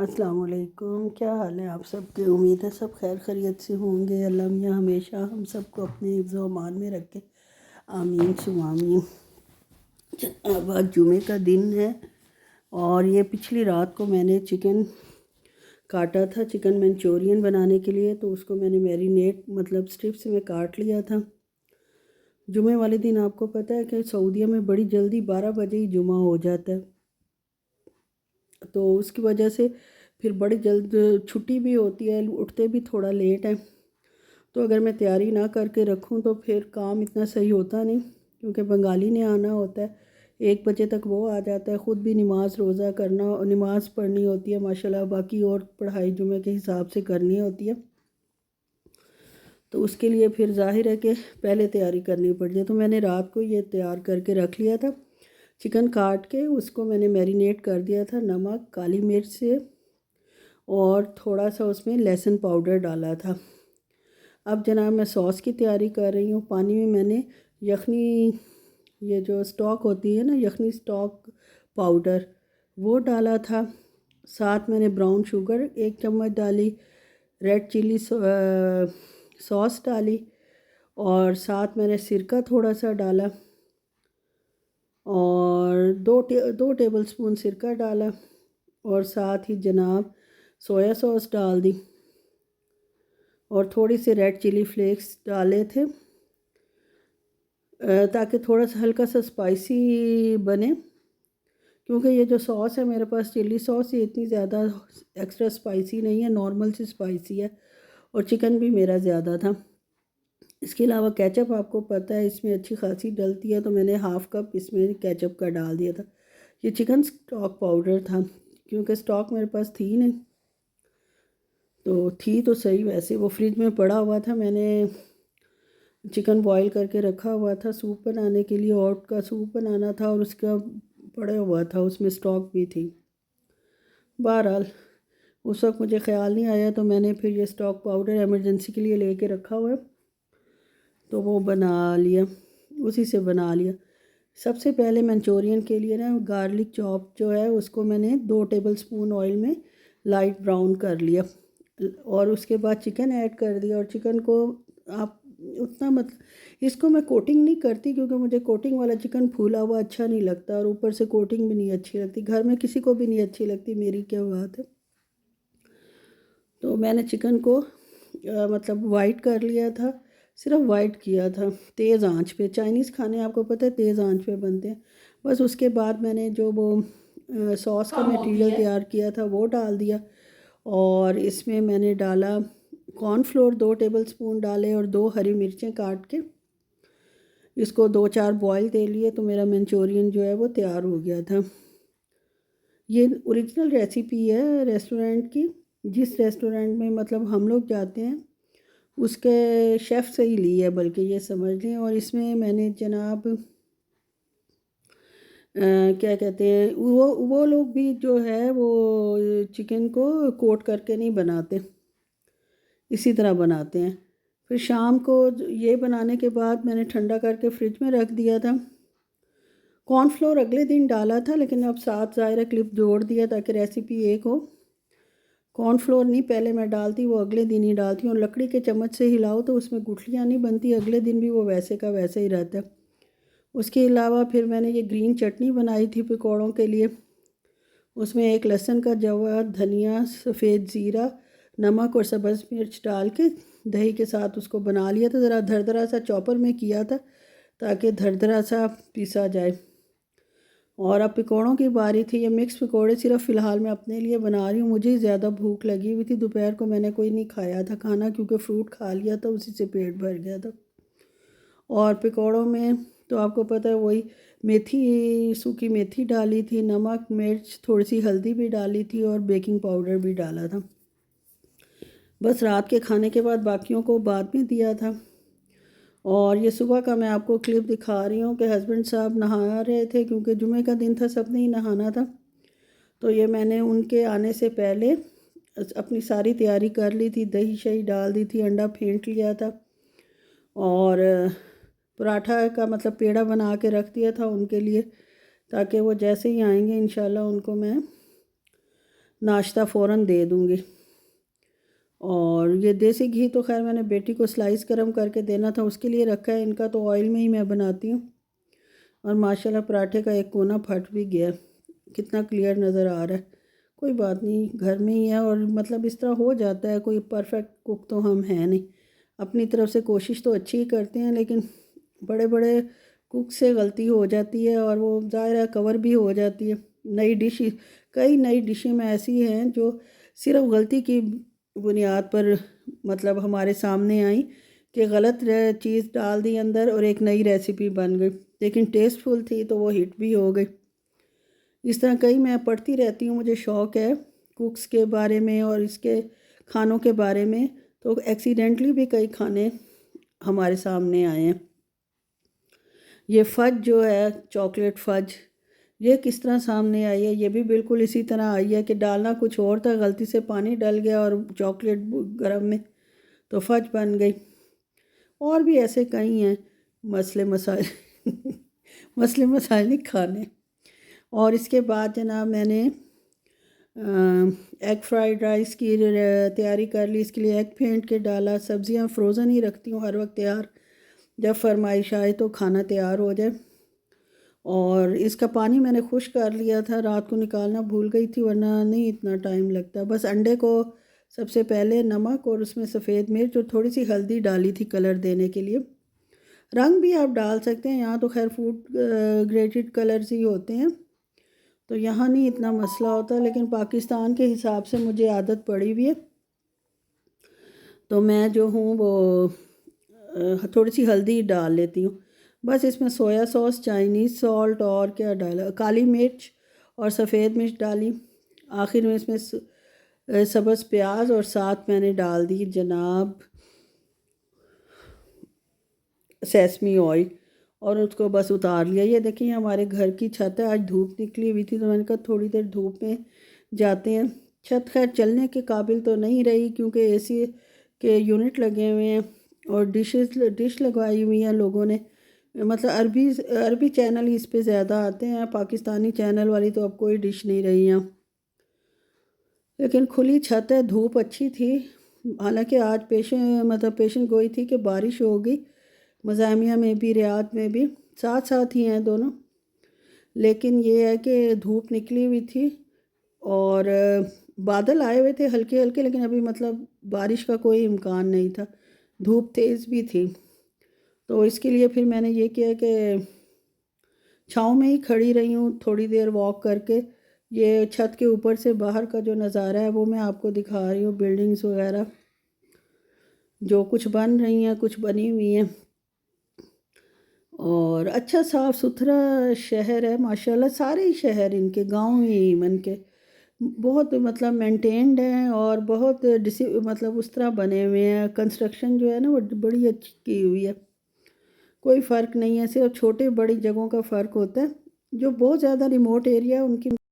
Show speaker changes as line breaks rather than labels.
अस्सलाम वालेकुम। क्या हाल है आप सबके? उम्मीद है सब खैर खैरियत से होंगे। अल्लाह मियाँ हमेशा हम सबको अपने हिफ्ज़ व अमान में रखे, आमीन सुम्मा आमीन। अब आज जुमे का दिन है और ये पिछली रात को मैंने चिकन काटा था, चिकन मंचूरियन बनाने के लिए। तो उसको मैंने मैरिनेट मतलब स्ट्रिप्स में काट लिया था। जुमे वाले दिन आपको पता है कि सऊदीया में बड़ी जल्दी 12 बजे ही जुमा हो जाता है, तो उसकी वजह से फिर बड़ी जल्द छुट्टी भी होती है, उठते भी थोड़ा लेट है। तो अगर मैं तैयारी ना करके रखूँ तो फिर काम इतना सही होता नहीं, क्योंकि बंगाली ने आना होता है। 1 बजे तक वो आ जाता है, ख़ुद भी नमाज रोज़ा करना और नमाज़ पढ़नी होती है माशाल्लाह, बाकी और पढ़ाई जुमे के हिसाब से करनी होती है। तो उसके लिए फिर ज़ाहिर है कि पहले तैयारी करनी पड़ती है। तो मैंने रात को ये तैयार करके रख लिया था। चिकन काट के उसको मैंने मैरिनेट कर दिया था नमक, काली मिर्च से, और थोड़ा सा उसमें लहसुन पाउडर डाला था। अब जनाब मैं सॉस की तैयारी कर रही हूँ। पानी में मैंने यखनी, ये जो स्टॉक होती है ना, यखनी स्टॉक पाउडर, वो डाला था। साथ मैंने ब्राउन शुगर 1 चम्मच डाली, रेड चिली सॉस डाली, और साथ मैंने सिरका थोड़ा सा डाला, और दो टेबल स्पून सिरका डाला, और साथ ही जनाब सोया सॉस डाल दी, और थोड़ी सी रेड चिली फ्लेक्स डाले थे ताकि थोड़ा सा हल्का सा स्पाइसी बने। क्योंकि ये जो सॉस है मेरे पास चिली सॉस, ये इतनी ज़्यादा एक्स्ट्रा स्पाइसी नहीं है, नॉर्मल सी स्पाइसी है, और चिकन भी मेरा ज़्यादा था। इसके अलावा केचप आपको पता है इसमें अच्छी खासी डलती है, तो मैंने हाफ़ कप इसमें केचप का डाल दिया था। ये चिकन स्टॉक पाउडर था, क्योंकि स्टॉक मेरे पास थी नहीं, तो थी तो सही, वैसे वो फ्रिज में पड़ा हुआ था। मैंने चिकन बॉईल करके रखा हुआ था सूप बनाने के लिए, ओट का सूप बनाना था, और उसका पड़ा हुआ था, उसमें स्टॉक भी थी। बहरहाल उस वक्त मुझे ख़्याल नहीं आया, तो मैंने फिर ये स्टॉक पाउडर इमरजेंसी के लिए लेके रखा हुआ है, तो वो बना लिया, उसी से बना लिया। सबसे पहले मंचूरियन के लिए ना गार्लिक चॉप जो है उसको मैंने 2 टेबल स्पून ऑयल में लाइट ब्राउन कर लिया, और उसके बाद चिकन ऐड कर दिया। और चिकन को आप उतना इसको मैं कोटिंग नहीं करती, क्योंकि मुझे कोटिंग वाला चिकन फूला हुआ अच्छा नहीं लगता, और ऊपर से कोटिंग भी नहीं अच्छी लगती, घर में किसी को भी नहीं अच्छी लगती, मेरी क्या बात है। तो मैंने चिकन को मतलब वाइट कर लिया था, सिर्फ वाइट किया था तेज़ आंच पे। चाइनीज़ खाने आपको पता है तेज़ आंच पे बनते हैं। बस उसके बाद मैंने जो वो सॉस का मटेरियल तैयार किया था वो डाल दिया, और इसमें मैंने डाला कॉर्नफ्लोर 2 टेबल स्पून डाले, और 2 हरी मिर्चें काट के इसको 2-4 बॉयल दे लिए, तो मेरा मंचूरियन जो है वो तैयार हो गया था। ये ओरिजिनल रेसिपी है रेस्टोरेंट की, जिस रेस्टोरेंट में मतलब हम लोग जाते हैं उसके शेफ़ से ही ली है, बल्कि ये समझ लें। और इसमें मैंने जनाब क्या कहते हैं, वो लोग भी जो है वो चिकन को कोट करके नहीं बनाते, इसी तरह बनाते हैं। फिर शाम को ये बनाने के बाद मैंने ठंडा करके फ्रिज में रख दिया था। कॉर्नफ्लोर अगले दिन डाला था, लेकिन अब साथ ज़ाहिर क्लिप जोड़ दिया ताकि रेसिपी एक हो। कॉर्नफ्लोर नहीं पहले मैं डालती, वो अगले दिन ही डालती हूँ, और लकड़ी के चम्मच से हिलाओ तो उसमें गुठलियाँ नहीं बनती, अगले दिन भी वो वैसे का वैसे ही रहता है। उसके अलावा फिर मैंने ये ग्रीन चटनी बनाई थी पकौड़ों के लिए। उसमें एक लहसुन का जवा, धनिया, सफ़ेद ज़ीरा, नमक और सब्ज़ मिर्च डाल के दही के साथ उसको बना लिया था। ज़रा दरदरा सा चॉपर में किया था ताकि दरदरा सा पीसा जाए। और अब पकौड़ों की बारी थी। ये मिक्स पकौड़े सिर्फ फ़िलहाल मैं अपने लिए बना रही हूँ, मुझे ज़्यादा भूख लगी हुई थी। दोपहर को मैंने कोई नहीं खाया था खाना, क्योंकि फ्रूट खा लिया था, उसी से पेट भर गया था। और पकौड़ों में तो आपको पता है वही मेथी, सूखी मेथी डाली थी, नमक, मिर्च, थोड़ी सी हल्दी भी डाली थी, और बेकिंग पाउडर भी डाला था। बस रात के खाने के बाद बाकियों को बाद में दिया था। और ये सुबह का मैं आपको क्लिप दिखा रही हूँ कि हस्बैंड साहब नहा रहे थे, क्योंकि जुमे का दिन था, सबने ही नहाना था। तो ये मैंने उनके आने से पहले अपनी सारी तैयारी कर ली थी, दही शही डाल दी थी, अंडा फेंट लिया था, और पराठा का मतलब पेड़ा बना के रख दिया था उनके लिए, ताकि वो जैसे ही आएंगे इंशाल्लाह उनको मैं नाश्ता फ़ौरन दे दूँगी। और ये देसी घी तो खैर मैंने बेटी को स्लाइस गर्म करके देना था, उसके लिए रखा है। इनका तो ऑयल में ही मैं बनाती हूँ। और माशाल्लाह पराठे का एक कोना फट भी गया, कितना क्लियर नज़र आ रहा है। कोई बात नहीं, घर में ही है और मतलब इस तरह हो जाता है। कोई परफेक्ट कुक तो हम हैं नहीं, अपनी तरफ से कोशिश तो अच्छी ही करते हैं, लेकिन बड़े बड़े कुक से गलती हो जाती है और वो ज़ाहिर है कवर भी हो जाती है। नई डिश, कई नई डिशें में ऐसी हैं जो सिर्फ गलती की बुनियाद पर मतलब हमारे सामने आई कि गलत चीज़ डाल दी अंदर और एक नई रेसिपी बन गई, लेकिन टेस्टफुल थी तो वो हिट भी हो गई। इस तरह कई मैं पढ़ती रहती हूँ, मुझे शौक़ है कुक्स के बारे में और इसके खानों के बारे में। तो एक्सीडेंटली भी कई खाने हमारे सामने आए हैं। ये फ़ज जो है, चॉकलेट फ़ज, ये किस तरह सामने आई है? ये भी बिल्कुल इसी तरह आई है कि डालना कुछ और था, गलती से पानी डल गया और चॉकलेट गर्म में तो फ़ज बन गई। और भी ऐसे कई हैं मसले मसाइल मसले मसाइल नहीं खाने। और इसके बाद जनाब मैंने एग फ्राइड राइस की तैयारी कर ली। इसके लिए एग फेंट के डाला। सब्ज़ियाँ फ्रोज़न ही रखती हूँ हर वक्त तैयार, जब फरमाइश आए तो खाना तैयार हो जाए। और इसका पानी मैंने खुश कर लिया था, रात को निकालना भूल गई थी, वरना नहीं इतना टाइम लगता। बस अंडे को सबसे पहले नमक और उसमें सफ़ेद मिर्च और थोड़ी सी हल्दी डाली थी कलर देने के लिए। रंग भी आप डाल सकते हैं, यहाँ तो खैर फूड ग्रेडेड कलर्स ही होते हैं, तो यहाँ नहीं इतना मसला होता। लेकिन पाकिस्तान के हिसाब से मुझे आदत पड़ी हुई है, तो मैं जो हूँ वो थोड़ी सी हल्दी डाल लेती हूँ। बस इसमें सोया सॉस, चाइनीज़ सॉल्ट और क्या डाला, काली मिर्च और सफ़ेद मिर्च डाली। आखिर में इसमें सब्ज़ प्याज और साथ मैंने डाल दी जनाब सेसमी ऑयल और उसको बस उतार लिया। ये देखिए हमारे घर की छत है, आज धूप निकली हुई थी तो मैंने कहा थोड़ी देर धूप में जाते हैं। छत खैर चलने के काबिल तो नहीं रही क्योंकि एसी के यूनिट लगे हुए हैं और डिश लगवाई हुई हैं लोगों ने। मतलब अरबी चैनल ही इस पे ज़्यादा आते हैं, पाकिस्तानी चैनल वाली तो अब कोई डिश नहीं रही यहाँ। लेकिन खुली छत है, धूप अच्छी थी। हालांकि आज पेशन गोई थी कि बारिश होगी, मज़ामिया में भी रियाद में भी साथ साथ ही हैं दोनों। लेकिन ये है कि धूप निकली हुई थी और बादल आए हुए थे हल्के हल्के, लेकिन अभी मतलब बारिश का कोई इम्कान नहीं था। धूप तेज़ भी थी, तो इसके लिए फिर मैंने ये किया कि छाँव में ही खड़ी रही हूँ थोड़ी देर वॉक करके। ये छत के ऊपर से बाहर का जो नज़ारा है वो मैं आपको दिखा रही हूँ, बिल्डिंग्स वगैरह जो कुछ बन रही हैं, कुछ बनी हुई हैं। और अच्छा साफ़ सुथरा शहर है माशाल्लाह। सारे ही शहर इनके, गांव ही ईवन के बहुत मतलब मेंटेन्ड हैं और बहुत मतलब उस तरह बने हुए हैं। कंस्ट्रक्शन जो है ना वो बड़ी अच्छी की हुई है, कोई फ़र्क नहीं है। सिर्फ छोटे बड़ी जगहों का फ़र्क होता है। जो बहुत ज़्यादा रिमोट एरिया है उनकी